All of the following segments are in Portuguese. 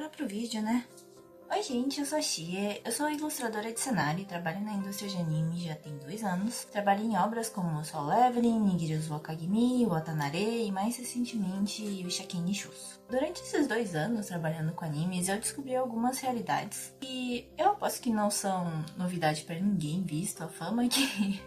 Bora pro vídeo, né? Oi gente, eu sou a Shie, eu sou ilustradora de cenário e trabalho na indústria de anime já tem 2 anos. Trabalhei em obras como Solo Leveling, Nigirizu Wakagimi, Watanare e mais recentemente Yushaken Nishutsu. Durante esses 2 anos trabalhando com animes, eu descobri algumas realidades e eu aposto que não são novidade pra ninguém, visto a fama que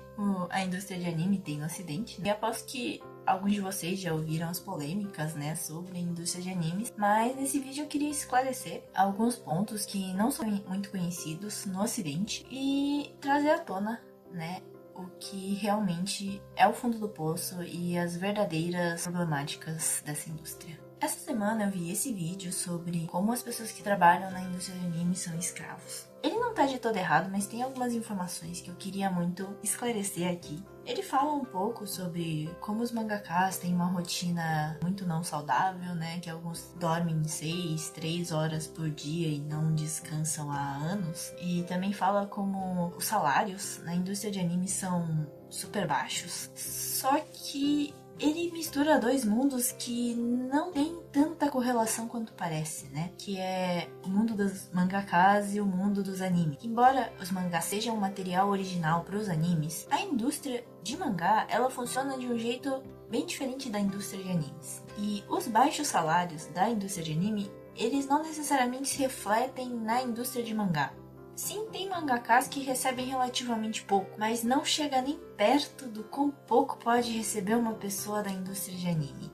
a indústria de anime tem no ocidente. E aposto que alguns de vocês já ouviram as polêmicas, né, sobre a indústria de animes, mas nesse vídeo eu queria esclarecer alguns pontos que não são muito conhecidos no ocidente e trazer à tona, né, o que realmente é o fundo do poço e as verdadeiras problemáticas dessa indústria. Essa semana eu vi esse vídeo sobre como as pessoas que trabalham na indústria de animes são escravos. Ele não tá de todo errado, mas tem algumas informações que eu queria muito esclarecer aqui. Ele fala um pouco sobre como os mangakas têm uma rotina muito não saudável, né? Que alguns dormem 3 horas por dia e não descansam há anos. E também fala como os salários na indústria de anime são super baixos. Só que ele mistura 2 mundos que não tem tanta correlação quanto parece, né? Que é o mundo dos mangakas e o mundo dos animes. Embora os mangás sejam um material original para os animes, a indústria de mangá, ela funciona de um jeito bem diferente da indústria de animes. E os baixos salários da indústria de anime, eles não necessariamente se refletem na indústria de mangá. Sim, tem mangakas que recebem relativamente pouco, mas não chega nem perto do quão pouco pode receber uma pessoa da indústria de anime.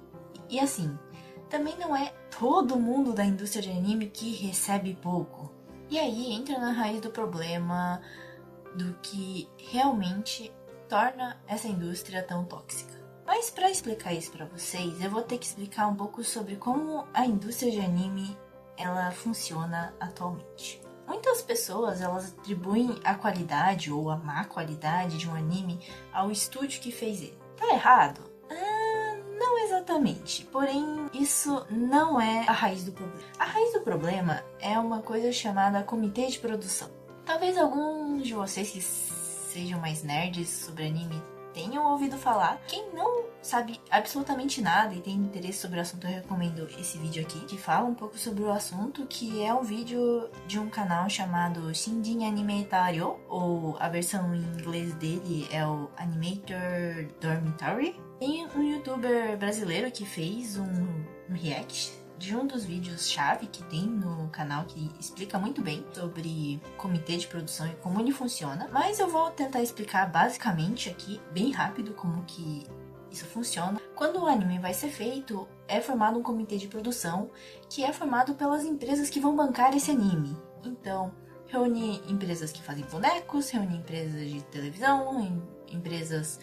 E assim, também não é todo mundo da indústria de anime que recebe pouco. E aí entra na raiz do problema do que realmente torna essa indústria tão tóxica. Mas para explicar isso para vocês, eu vou ter que explicar um pouco sobre como a indústria de anime ela funciona atualmente. Muitas pessoas elas atribuem a qualidade ou a má qualidade de um anime ao estúdio que fez ele. Tá errado? Não exatamente. Porém, isso não é a raiz do problema. A raiz do problema é uma coisa chamada comitê de produção. Talvez alguns de vocês que sejam mais nerds sobre anime tenham ouvido falar. Quem não sabe absolutamente nada e tem interesse sobre o assunto, eu recomendo esse vídeo aqui, que fala um pouco sobre o assunto, que é um vídeo de um canal chamado Shinjin Animator, ou a versão em inglês dele é o Animator Dormitory. Tem um youtuber brasileiro que fez um react de um dos vídeos-chave que tem no canal, que explica muito bem sobre comitê de produção e como ele funciona. Mas eu vou tentar explicar basicamente aqui, bem rápido, como que isso funciona. Quando o anime vai ser feito, é formado um comitê de produção, que é formado pelas empresas que vão bancar esse anime. Então, reúne empresas que fazem bonecos, reúne empresas de televisão, empresas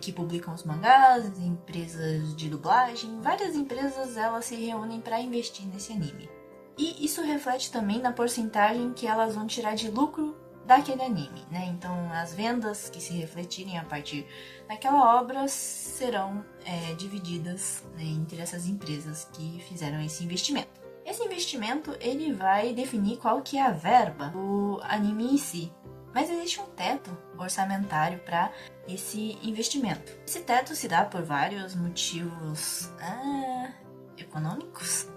que publicam os mangás, empresas de dublagem, várias empresas elas se reúnem para investir nesse anime. E isso reflete também na porcentagem que elas vão tirar de lucro daquele anime, né? Então as vendas que se refletirem a partir daquela obra serão divididas, né, entre essas empresas que fizeram esse investimento. Esse investimento ele vai definir qual que é a verba do anime em si. Mas existe um teto orçamentário para esse investimento. Esse teto se dá por vários motivos econômicos.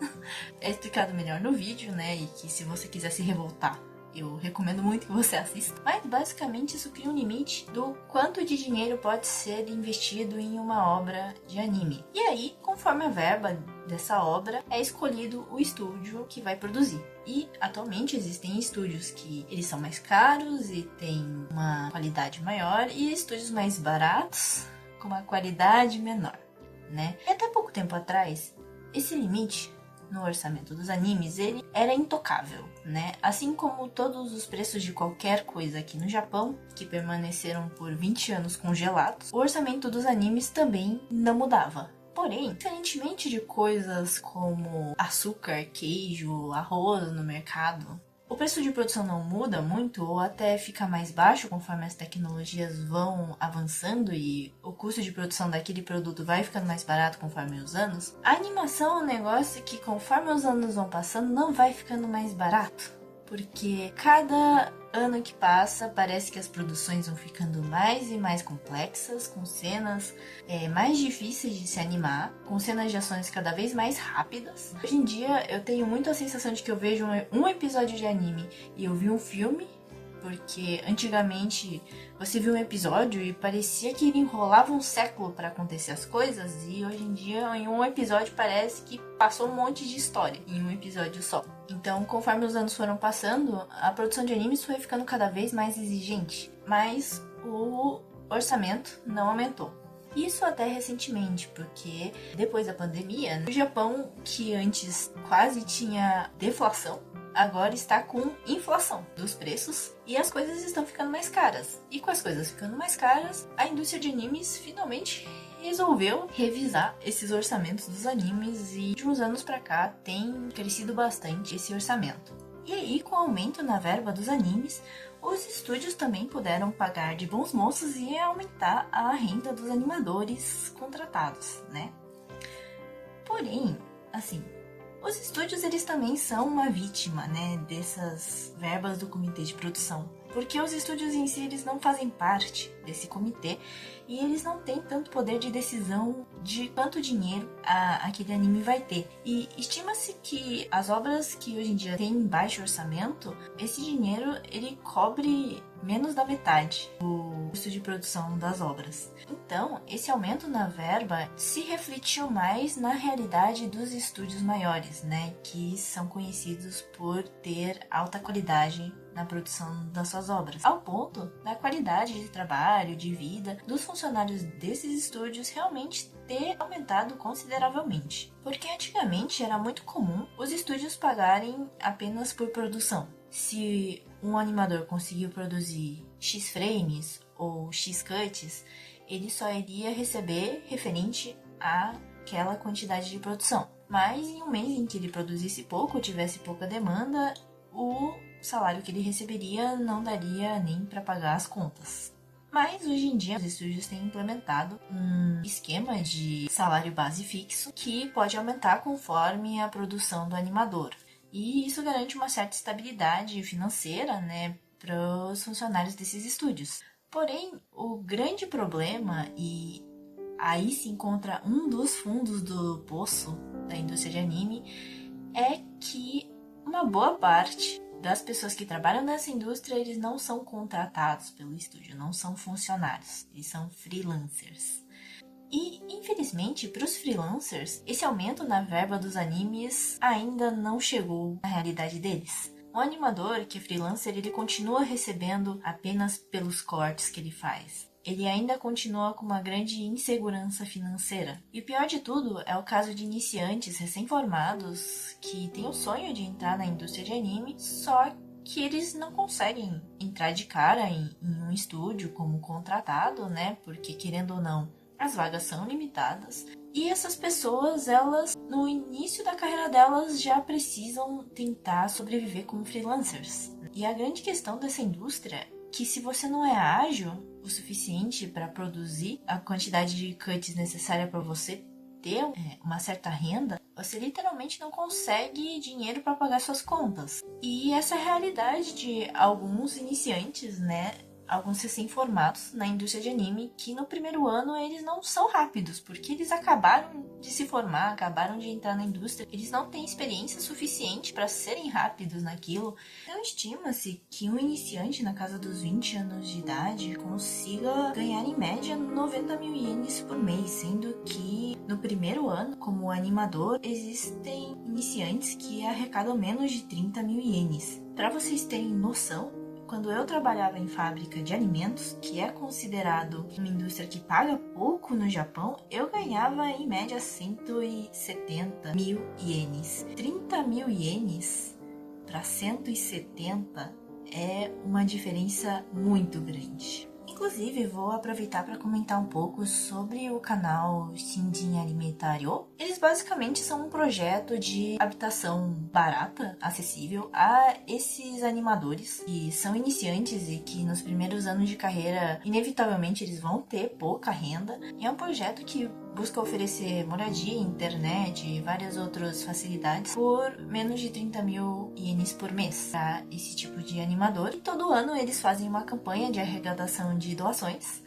É explicado melhor no vídeo, né? E que se você quiser se revoltar, eu recomendo muito que você assista. Mas basicamente isso cria um limite do quanto de dinheiro pode ser investido em uma obra de anime. E aí, conforme a verba dessa obra, é escolhido o estúdio que vai produzir. E atualmente existem estúdios que eles são mais caros e têm uma qualidade maior, e estúdios mais baratos com uma qualidade menor, né? E até pouco tempo atrás, esse limite no orçamento dos animes, ele era intocável, né? Assim como todos os preços de qualquer coisa aqui no Japão, que permaneceram por 20 anos congelados, o orçamento dos animes também não mudava. Porém, diferentemente de coisas como açúcar, queijo, arroz no mercado, o preço de produção não muda muito ou até fica mais baixo conforme as tecnologias vão avançando e o custo de produção daquele produto vai ficando mais barato conforme os anos. A animação é um negócio que conforme os anos vão passando não vai ficando mais barato. porque cada ano que passa parece que as produções vão ficando mais e mais complexas, com cenas mais difíceis de se animar, com cenas de ações cada vez mais rápidas. Hoje em dia eu tenho muito a sensação de que eu vejo um episódio de anime e eu vi um filme, porque antigamente você viu um episódio e parecia que ele enrolava um século para acontecer as coisas, e hoje em dia em um episódio parece que passou um monte de história em um episódio só. Então, conforme os anos foram passando, a produção de animes foi ficando cada vez mais exigente, mas o orçamento não aumentou. Isso até recentemente, porque depois da pandemia, no Japão, que antes quase tinha deflação, agora está com inflação dos preços e as coisas estão ficando mais caras. E com as coisas ficando mais caras, a indústria de animes finalmente resolveu revisar esses orçamentos dos animes, e de uns anos pra cá tem crescido bastante esse orçamento. E aí, com o aumento na verba dos animes, os estúdios também puderam pagar de bons moços e aumentar a renda dos animadores contratados, né? Porém, assim, os estúdios, eles também são uma vítima, né, dessas verbas do comitê de produção. Porque os estúdios em si, eles não fazem parte desse comitê e eles não têm tanto poder de decisão de quanto dinheiro aquele anime vai ter. E estima-se que as obras que hoje em dia têm baixo orçamento, esse dinheiro ele cobre menos da metade do custo de produção das obras. Então, esse aumento na verba se refletiu mais na realidade dos estúdios maiores, né, que são conhecidos por ter alta qualidade na produção das suas obras, ao ponto da qualidade de trabalho, de vida dos funcionários desses estúdios realmente ter aumentado consideravelmente. Porque antigamente era muito comum os estúdios pagarem apenas por produção. Se um animador conseguiu produzir X frames ou X cuts, ele só iria receber referente àquela quantidade de produção. Mas em um mês em que ele produzisse pouco, tivesse pouca demanda, o salário que ele receberia não daria nem para pagar as contas. Mas hoje em dia os estúdios têm implementado um esquema de salário base fixo que pode aumentar conforme a produção do animador. E isso garante uma certa estabilidade financeira, né, para os funcionários desses estúdios. Porém, o grande problema, e aí se encontra um dos fundos do poço da indústria de anime, é que uma boa parte das pessoas que trabalham nessa indústria, eles não são contratados pelo estúdio, não são funcionários, eles são freelancers. E, infelizmente, para os freelancers, esse aumento na verba dos animes ainda não chegou na realidade deles. O animador que é freelancer, ele continua recebendo apenas pelos cortes que ele faz. Ele ainda continua com uma grande insegurança financeira. E o pior de tudo é o caso de iniciantes recém-formados que têm o sonho de entrar na indústria de anime, só que eles não conseguem entrar de cara em um estúdio como contratado, né? Porque, querendo ou não, as vagas são limitadas. E essas pessoas, elas, no início da carreira delas, já precisam tentar sobreviver como freelancers. E a grande questão dessa indústria é que se você não é ágil o suficiente para produzir a quantidade de cuts necessária para você ter uma certa renda, você literalmente não consegue dinheiro para pagar suas contas. E essa é a realidade de alguns iniciantes, né? Alguns recém-formados na indústria de anime, que no primeiro ano eles não são rápidos, porque eles acabaram de se formar, acabaram de entrar na indústria, eles não têm experiência suficiente para serem rápidos naquilo. Então estima-se que um iniciante na casa dos 20 anos de idade consiga ganhar em média 90 mil ienes por mês, sendo que no primeiro ano, como animador, existem iniciantes que arrecadam menos de 30 mil ienes. Para vocês terem noção, quando eu trabalhava em fábrica de alimentos, que é considerado uma indústria que paga pouco no Japão, eu ganhava em média 170 mil ienes. 30 mil ienes para 170 é uma diferença muito grande. Inclusive, vou aproveitar para comentar um pouco sobre o canal Shinjin Alimentario. Eles basicamente são um projeto de habitação barata, acessível a esses animadores que são iniciantes e que nos primeiros anos de carreira, inevitavelmente, eles vão ter pouca renda. E é um projeto que busca oferecer moradia, internet e várias outras facilidades por menos de 30 mil ienes por mês para esse tipo de animador. E todo ano eles fazem uma campanha de arrecadação de doações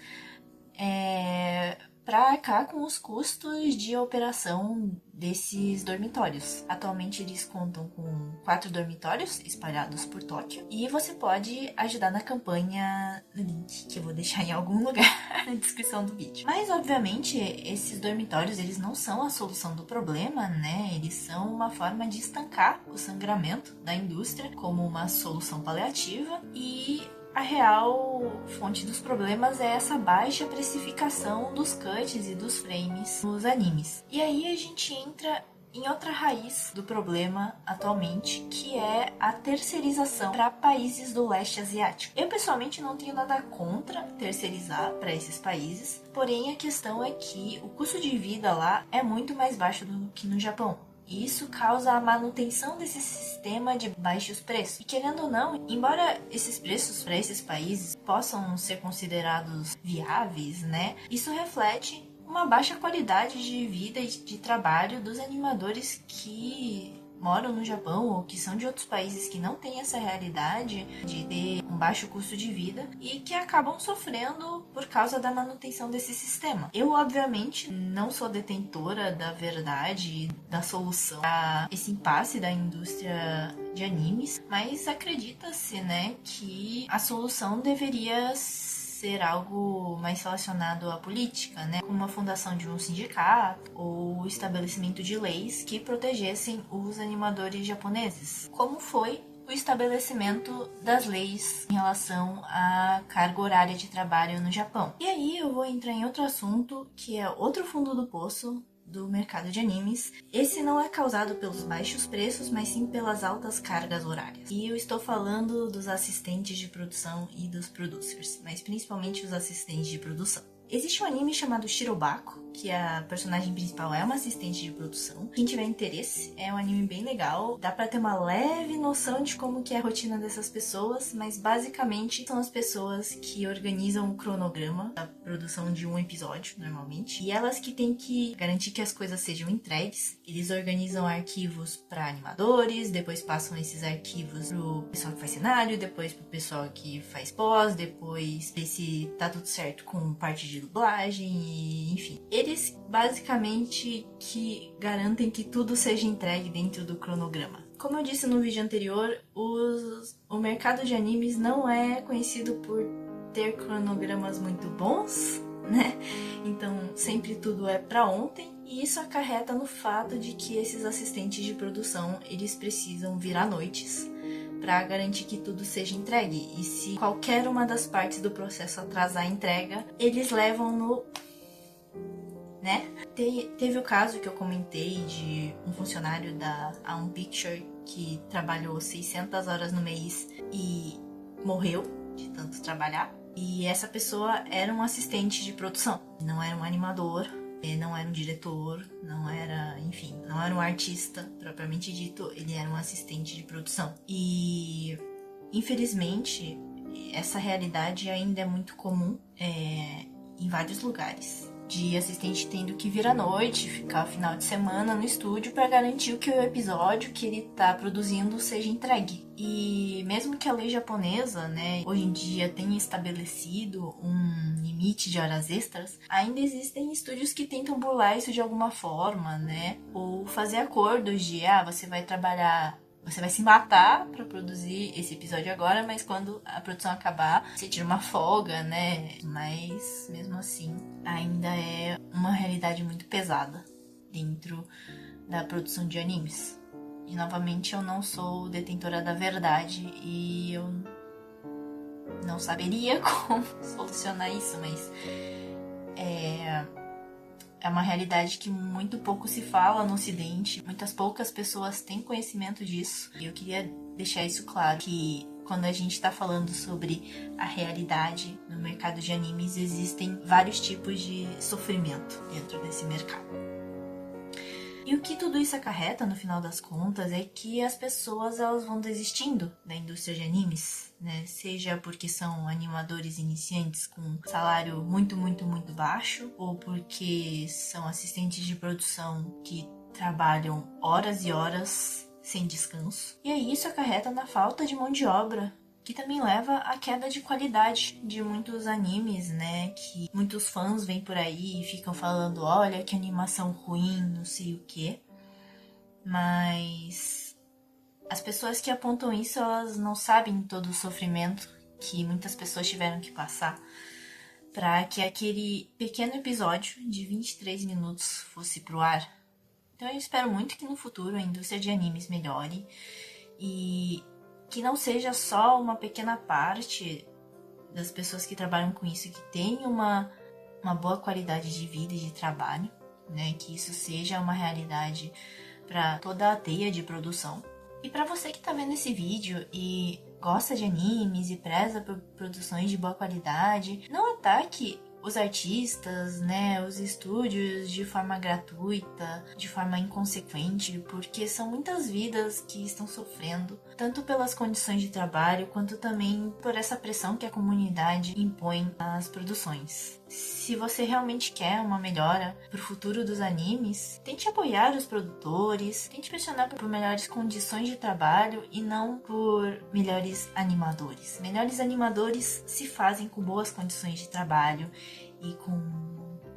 para arcar com os custos de operação desses dormitórios. Atualmente eles contam com 4 dormitórios espalhados por Tóquio e você pode ajudar na campanha no link que eu vou deixar em algum lugar na descrição do vídeo. Mas obviamente esses dormitórios eles não são a solução do problema, né? Eles são uma forma de estancar o sangramento da indústria como uma solução paliativa e a real fonte dos problemas é essa baixa precificação dos cuts e dos frames nos animes. E aí a gente entra em outra raiz do problema atualmente, que é a terceirização para países do leste asiático. Eu pessoalmente não tenho nada contra terceirizar para esses países, porém a questão é que o custo de vida lá é muito mais baixo do que no Japão. E isso causa a manutenção desse sistema de baixos preços. E querendo ou não, embora esses preços para esses países possam ser considerados viáveis, né? Isso reflete uma baixa qualidade de vida e de trabalho dos animadores que moram no Japão ou que são de outros países que não têm essa realidade de ter um baixo custo de vida e que acabam sofrendo por causa da manutenção desse sistema. Eu, obviamente, não sou detentora da verdade, da solução a esse impasse da indústria de animes, mas acredita-se, né, que a solução deveria ser algo mais relacionado à política, né? Como a fundação de um sindicato ou o estabelecimento de leis que protegessem os animadores japoneses, como foi o estabelecimento das leis em relação à carga horária de trabalho no Japão. E aí eu vou entrar em outro assunto, que é outro fundo do poço do mercado de animes. Esse não é causado pelos baixos preços, mas sim pelas altas cargas horárias. E eu estou falando dos assistentes de produção e dos producers, mas principalmente os assistentes de produção. Existe um anime chamado Shirobako, que a personagem principal é uma assistente de produção. Quem tiver interesse, é um anime bem legal. Dá pra ter uma leve noção de como que é a rotina dessas pessoas, mas basicamente são as pessoas que organizam o cronograma da produção de um episódio, normalmente. E elas que têm que garantir que as coisas sejam entregues. Eles organizam arquivos para animadores, depois passam esses arquivos pro pessoal que faz cenário, depois pro pessoal que faz pós, depois ver se tá tudo certo com parte de dublagem e enfim. Eles basicamente que garantem que tudo seja entregue dentro do cronograma. Como eu disse no vídeo anterior, o mercado de animes não é conhecido por ter cronogramas muito bons, né? Então sempre tudo é pra ontem e isso acarreta no fato de que esses assistentes de produção eles precisam virar noites para garantir que tudo seja entregue. E se qualquer uma das partes do processo atrasar a entrega, eles levam no... né? Teve o caso que eu comentei de um funcionário da A1 Picture que trabalhou 600 horas no mês e morreu de tanto trabalhar. E essa pessoa era um assistente de produção, não era um animador, não era um diretor, não era, enfim, não era um artista propriamente dito, ele era um assistente de produção. E, infelizmente, essa realidade ainda é muito comum em vários lugares. De assistente tendo que vir à noite, ficar final de semana no estúdio para garantir que o episódio que ele tá produzindo seja entregue. E mesmo que a lei japonesa, né, hoje em dia tenha estabelecido um limite de horas extras, ainda existem estúdios que tentam burlar isso de alguma forma, né, ou fazer acordos de, você vai trabalhar... Você vai se matar pra produzir esse episódio agora, mas quando a produção acabar, você tira uma folga, né? Mas, mesmo assim, ainda é uma realidade muito pesada dentro da produção de animes. E, novamente, eu não sou detentora da verdade e eu não saberia como solucionar isso, mas é uma realidade que muito pouco se fala no Ocidente. Muitas poucas pessoas têm conhecimento disso. E eu queria deixar isso claro, que quando a gente está falando sobre a realidade no mercado de animes, existem vários tipos de sofrimento dentro desse mercado. E o que tudo isso acarreta, no final das contas, é que as pessoas elas vão desistindo da indústria de animes, né? Seja porque são animadores iniciantes com salário muito, muito, muito baixo, ou porque são assistentes de produção que trabalham horas e horas sem descanso. E aí isso acarreta na falta de mão de obra, que também leva à queda de qualidade de muitos animes, né? Que muitos fãs vêm por aí e ficam falando, olha que animação ruim, não sei o quê. Mas as pessoas que apontam isso, elas não sabem todo o sofrimento que muitas pessoas tiveram que passar para que aquele pequeno episódio de 23 minutos fosse pro ar. Então eu espero muito que no futuro a indústria de animes melhore e que não seja só uma pequena parte das pessoas que trabalham com isso que tem uma boa qualidade de vida e de trabalho, né? Que isso seja uma realidade para toda a teia de produção. E para você que tá vendo esse vídeo e gosta de animes e preza por produções de boa qualidade, não ataque os artistas, né, os estúdios de forma gratuita, de forma inconsequente, porque são muitas vidas que estão sofrendo, tanto pelas condições de trabalho, quanto também por essa pressão que a comunidade impõe às produções. Se você realmente quer uma melhora pro futuro dos animes, tente apoiar os produtores, tente pressionar por melhores condições de trabalho e não por melhores animadores. Melhores animadores se fazem com boas condições de trabalho e com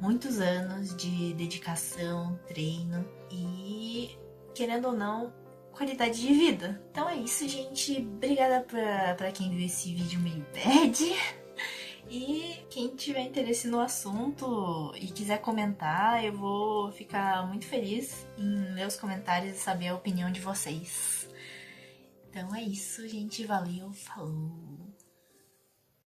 muitos anos de dedicação, treino e, querendo ou não, qualidade de vida. Então é isso, gente. Obrigada pra quem viu esse vídeo meio bad. E quem tiver interesse no assunto e quiser comentar, eu vou ficar muito feliz em ler os comentários e saber a opinião de vocês. Então é isso, gente. Valeu, falou!